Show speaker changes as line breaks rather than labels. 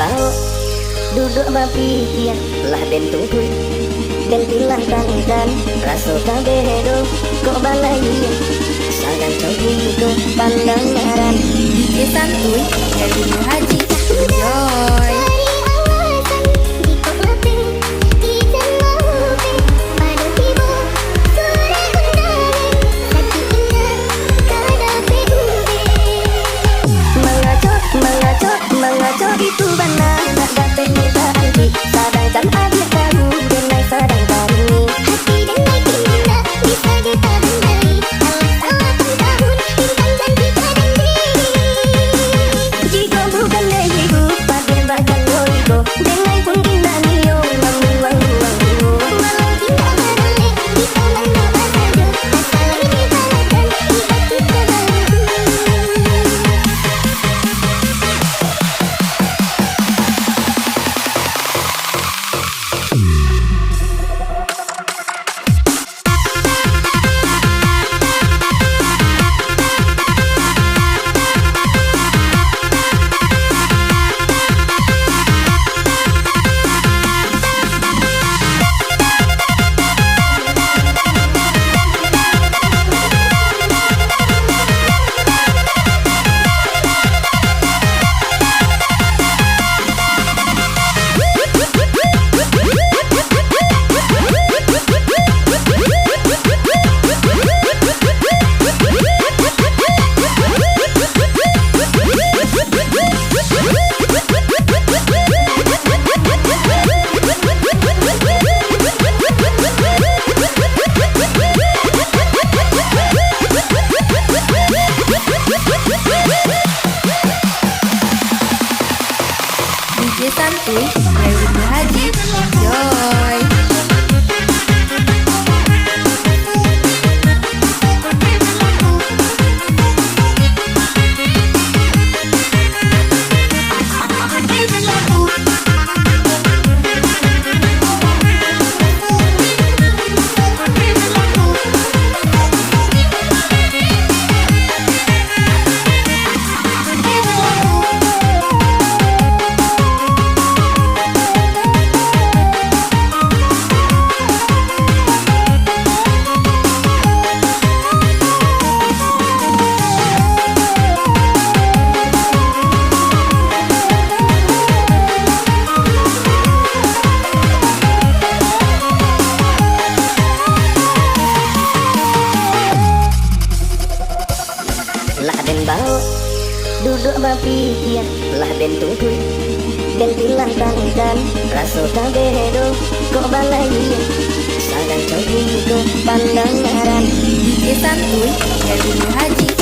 bau duduk berpikir lah den tunggu den tilang tangan raso kabedo kok balai sarang cogi ko pandang ngaran
DJ Santuy dari Haji Joy.
Mengaco itu benar nak dapat kita anti sedangkan habis kamu dan naik sedangkan ini hati dan naik gimana bisa kita benahi alas 8 tahun bintang dan kita dendri jika bukan diriku paden bahkan loiko dengan pun kita nio membuang malah kita meroleh kita mendoa saja asal ini balakan di hati terlalu.
DJ Santuy dari Haji Joy.
Lah den bau duduk berpikir lah den tunggu den tilang tangan raso kabedo kok balai sarang cogi ko pandang ngaran
DJ Santuy dari Haji